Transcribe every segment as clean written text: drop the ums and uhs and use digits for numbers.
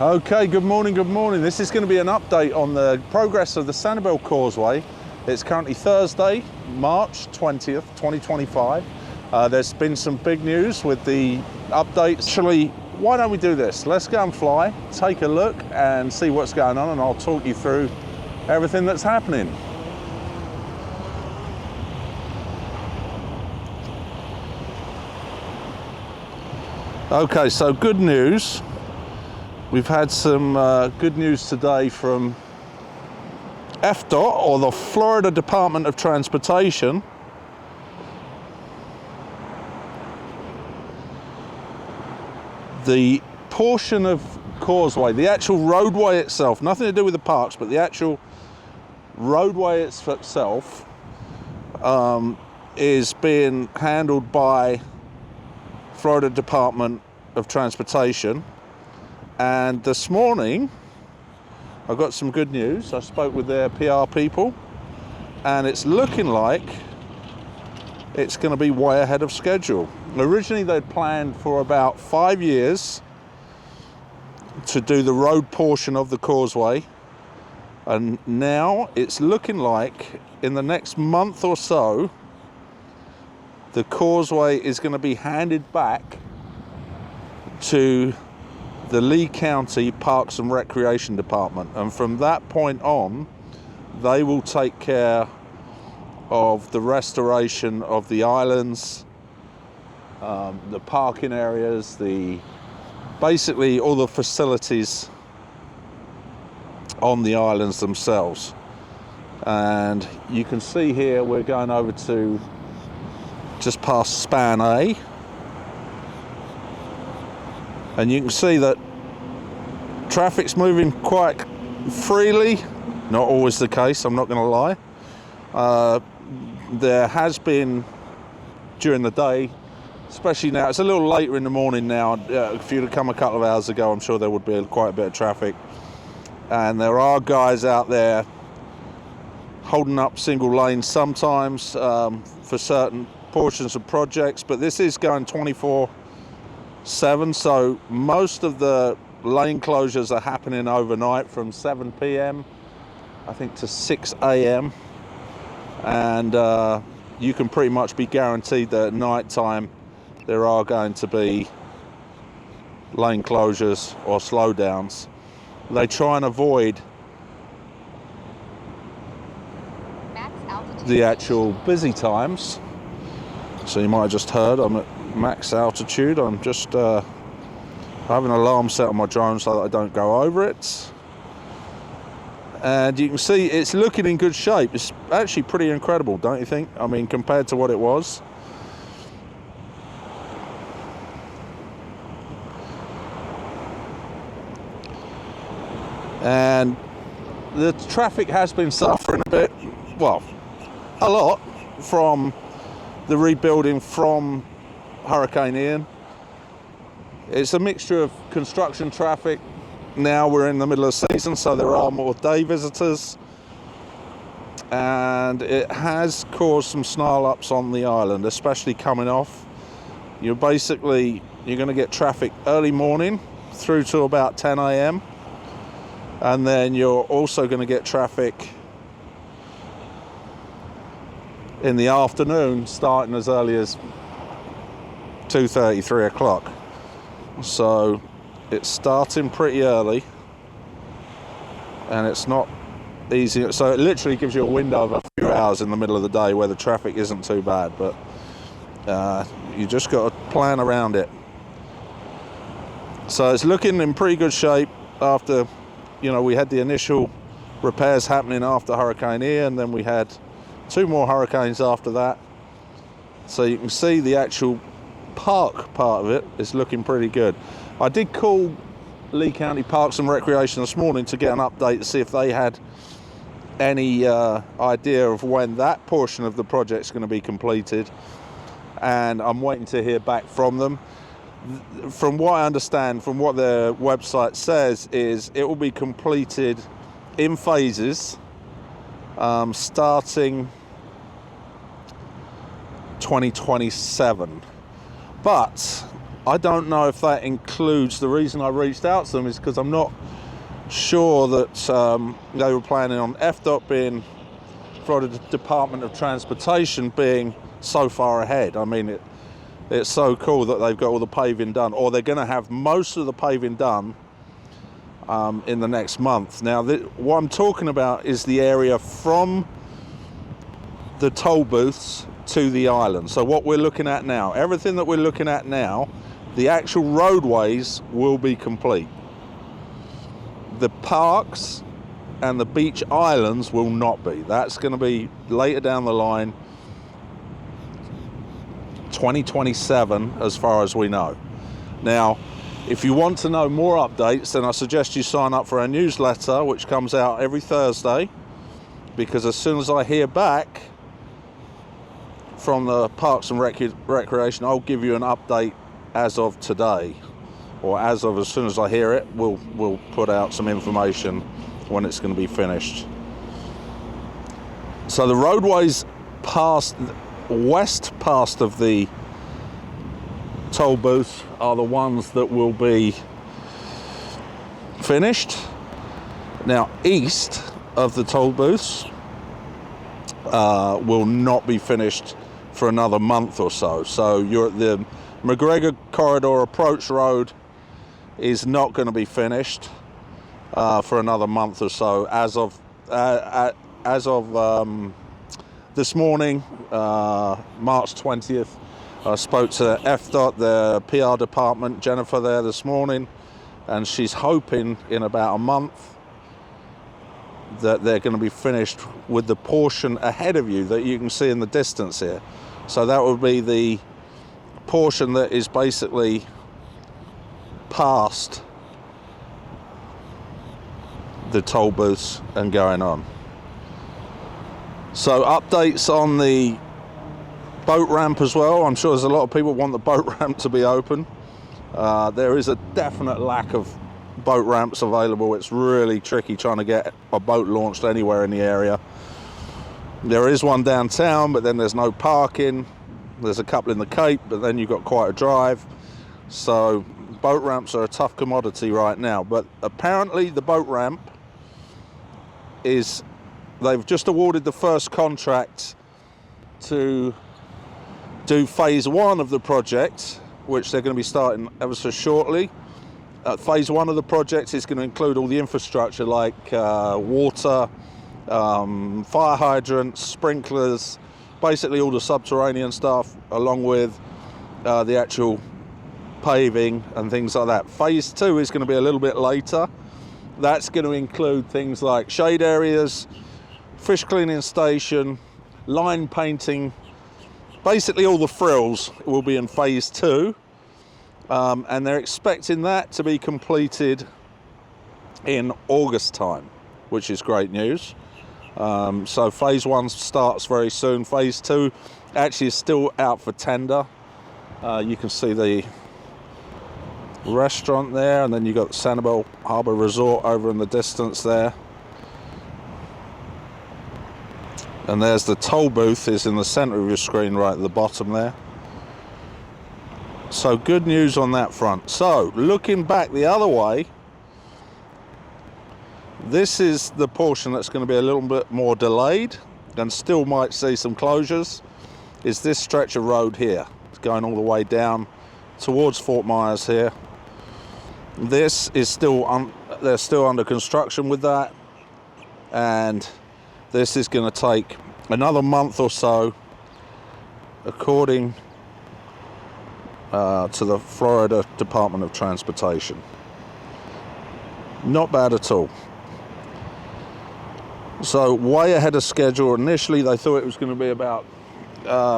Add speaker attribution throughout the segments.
Speaker 1: Okay, good morning, good morning. This is going to be an update on the progress of the Sanibel Causeway. It's currently Thursday, March 20th, 2025. There's been some big news with the updates. Actually, why don't we do this? Let's go and fly, take a look and see what's going on, and I'll talk you through everything that's happening. Okay, so good news. We've had some good news today from FDOT, or the Florida Department of Transportation. The portion of Causeway, the actual roadway itself, nothing to do with the parks, but the actual roadway itself is being handled by Florida Department of Transportation. And this morning, I got some good news. I spoke with their PR people, and it's looking like it's going to be way ahead of schedule. Originally, they'd planned for about 5 years to do the road portion of the causeway, and now it's looking like in the next month or so, the causeway is going to be handed back to the Lee County Parks and Recreation Department, and from that point on they will take care of the restoration of the islands, the parking areas, basically all the facilities on the islands themselves. And you can see here we're going over to just past Span A, and you can see that traffic's moving quite freely. Not always the case, I'm not going to lie. There has been during the day, especially now, it's a little later in the morning now. If you'd have come a couple of hours ago, I'm sure there would be quite a bit of traffic. And there are guys out there holding up single lanes sometimes for certain portions of projects, but this is going 24/7, so most of the lane closures are happening overnight from 7 p.m. I think to 6 a.m. and you can pretty much be guaranteed that at night time there are going to be lane closures or slowdowns. They try and avoid the actual busy times. So you might have just heard I'm at max altitude. I'm just I have an alarm set on my drone so that I don't go over it. And you can see it's looking in good shape. It's actually pretty incredible, don't you think? I mean, compared to what it was. And the traffic has been suffering a bit, well, a lot, from the rebuilding from Hurricane Ian. It's a mixture of construction traffic. Now we're in the middle of season, so there are more day visitors, and it has caused some snarl ups on the island, especially coming off. You're going to get traffic early morning through to about 10 a.m. and then you're also going to get traffic in the afternoon, starting as early as 2:30, 3 o'clock. So it's starting pretty early, and it's not easy. So it literally gives you a window of a few hours in the middle of the day where the traffic isn't too bad, but you just got to plan around it. So it's looking in pretty good shape after, we had the initial repairs happening after Hurricane Ian, then we had 2 more hurricanes after that. So you can see the actual park part of it is looking pretty good. I did call Lee County Parks and Recreation this morning to get an update to see if they had any idea of when that portion of the project is going to be completed, and I'm waiting to hear back from them. From what I understand, from what their website says, is it will be completed in phases, starting 2027. But I don't know if that includes, the reason I reached out to them is because I'm not sure that they were planning on FDOT being, Florida Department of Transportation being so far ahead. I mean, it's so cool that they've got all the paving done, or they're going to have most of the paving done in the next month. Now, what I'm talking about is the area from the toll booths to the island. So what we're looking at now, everything that we're looking at now, the actual roadways will be complete. The parks and the beach islands will not be. That's going to be later down the line, 2027 as far as we know. Now, if you want to know more updates, then I suggest you sign up for our newsletter, which comes out every Thursday, because as soon as I hear back from the Parks and Recreation, I'll give you an update as of today, or as soon as I hear it, we'll put out some information when it's going to be finished. So the roadways west past of the toll booths are the ones that will be finished. Now, east of the toll booths will not be finished for another month or so. So the McGregor Corridor Approach Road is not going to be finished for another month or so. As of this morning, March 20th, I spoke to FDOT, the PR department, Jennifer there this morning, and she's hoping in about a month that they're going to be finished with the portion ahead of you that you can see in the distance here. So that would be the portion that is basically past the toll booths and going on. So updates on the boat ramp as well. I'm sure there's a lot of people want the boat ramp to be open. There is a definite lack of boat ramps available. It's really tricky trying to get a boat launched anywhere in the area. There is one downtown, but then there's no parking. There's a couple in the Cape, but then you've got quite a drive. So boat ramps are a tough commodity right now. But apparently the boat ramp they've just awarded the first contract to do phase one of the project, which they're going to be starting ever so shortly. Phase one of the project is going to include all the infrastructure like water, fire hydrants, sprinklers, basically all the subterranean stuff, along with the actual paving and things like that. Phase two is going to be a little bit later. That's going to include things like shade areas, fish cleaning station, line painting. Basically all the frills will be in phase two, and they're expecting that to be completed in August time, which is great news. So phase one starts very soon. Phase two actually is still out for tender. You can see the restaurant there, and then you've got the Sanibel Harbour Resort over in the distance there. And there's the toll booth is in the center of your screen right at the bottom there. So good news on that front. So looking back the other way, this is the portion that's going to be a little bit more delayed and still might see some closures, is this stretch of road here. It's going all the way down towards Fort Myers here. This is still they're still under construction with that, and this is going to take another month or so, according to the Florida Department of Transportation. Not bad at all. So way ahead of schedule. Initially they thought it was going to be about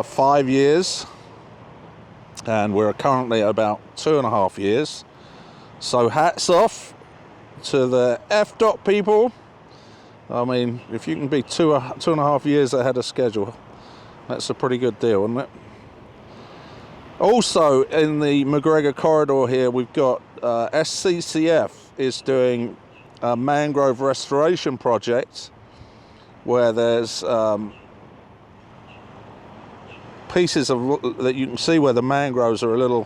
Speaker 1: 5 years, and we're currently about 2.5 years. So hats off to the FDOT people. I mean, if you can be 2.5 years ahead of schedule, that's a pretty good deal, isn't it? Also, in the McGregor Corridor here, we've got SCCF is doing a mangrove restoration project where there's pieces of that you can see where the mangroves are a little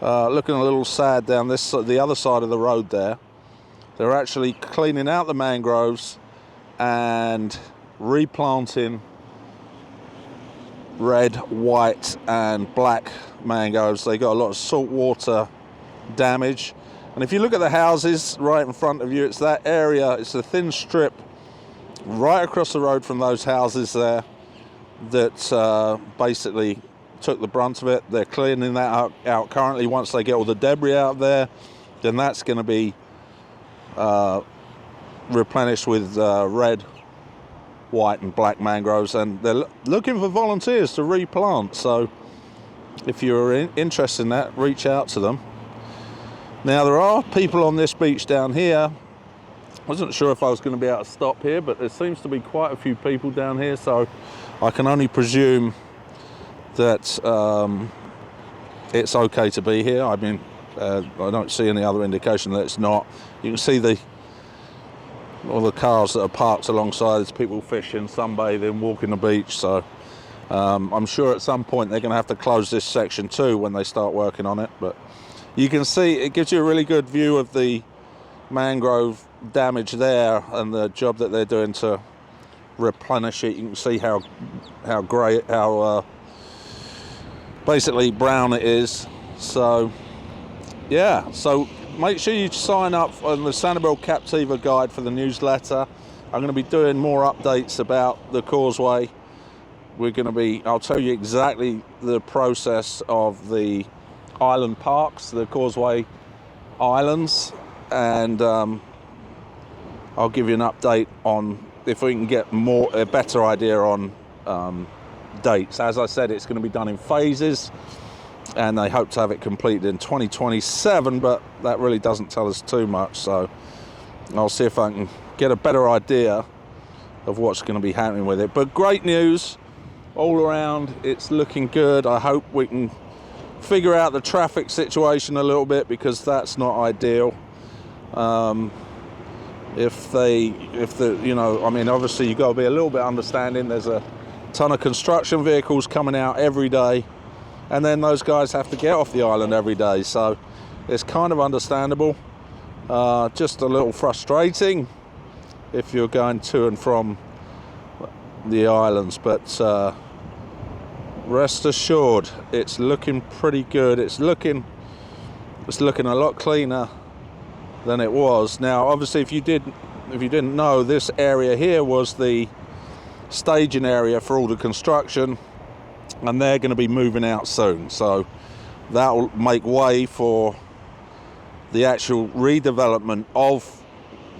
Speaker 1: looking a little sad down the other side of the road there. They're actually cleaning out the mangroves and replanting red, white and black mangroves. They got a lot of saltwater damage, and if you look at the houses right in front of you, it's that area, it's a thin strip right across the road from those houses there that basically took the brunt of it. They're cleaning that out currently. Once they get all the debris out there, then that's going to be replenished with red, white and black mangroves, and they're looking for volunteers to replant. So if you're interested in that, reach out to them. Now there are people on this beach down here. I wasn't sure if I was going to be able to stop here, but there seems to be quite a few people down here, so I can only presume that it's okay to be here. I mean, I don't see any other indication that it's not. You can see all the cars that are parked alongside. There's people fishing, sunbathing, walking the beach. So I'm sure at some point they're going to have to close this section too when they start working on it. But you can see it gives you a really good view of the mangrove damage there and the job that they're doing to replenish it. You can see how grey, how basically brown it is. So yeah, so make sure you sign up on the Sanibel Captiva guide for the newsletter. I'm going to be doing more updates about the Causeway. I'll tell you exactly the process of the island parks, the Causeway Islands, and I'll give you an update on if we can get a better idea on dates. As I said, it's going to be done in phases, and they hope to have it completed in 2027, but that really doesn't tell us too much. So I'll see if I can get a better idea of what's going to be happening with it. But great news all around. It's looking good. I hope we can figure out the traffic situation a little bit, because that's not ideal. I mean, obviously you've got to be a little bit understanding. There's a ton of construction vehicles coming out every day, and then those guys have to get off the island every day, so it's kind of understandable. Just a little frustrating if you're going to and from the islands, but rest assured it's looking pretty good. It's looking a lot cleaner than it was. Now obviously, if you didn't know, this area here was the staging area for all the construction, and they're going to be moving out soon, so that will make way for the actual redevelopment of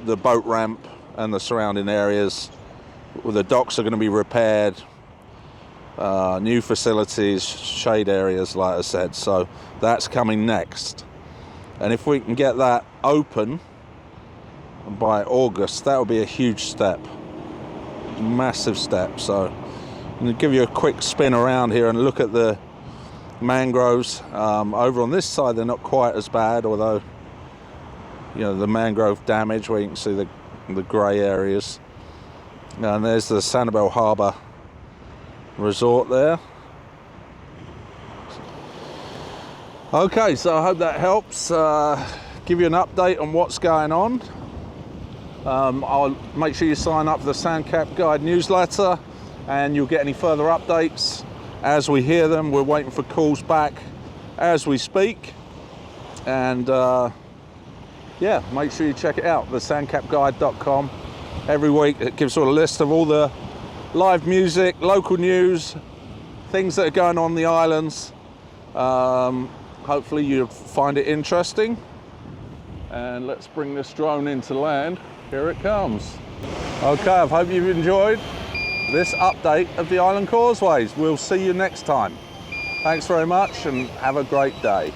Speaker 1: the boat ramp and the surrounding areas. The docks are going to be repaired, new facilities, shade areas, like I said, so that's coming next. And if we can get that open by August, that will be a huge step, massive step. So I'm going to give you a quick spin around here and look at the mangroves. Over on this side they're not quite as bad, although the mangrove damage, where you can see the grey areas. And there's the Sanibel Harbour Resort there. Okay, so I hope that helps give you an update on what's going on. I'll make sure you sign up for the SanCap Guide newsletter, and you'll get any further updates as we hear them. We're waiting for calls back as we speak, and yeah, make sure you check it out, thesancapguide.com. Every week it gives you a list of all the live music, local news, things that are going on the islands. Hopefully you'll find it interesting. And let's bring this drone into land. Here it comes. Okay, I hope you've enjoyed this update of the Island Causeways. We'll see you next time. Thanks very much and have a great day.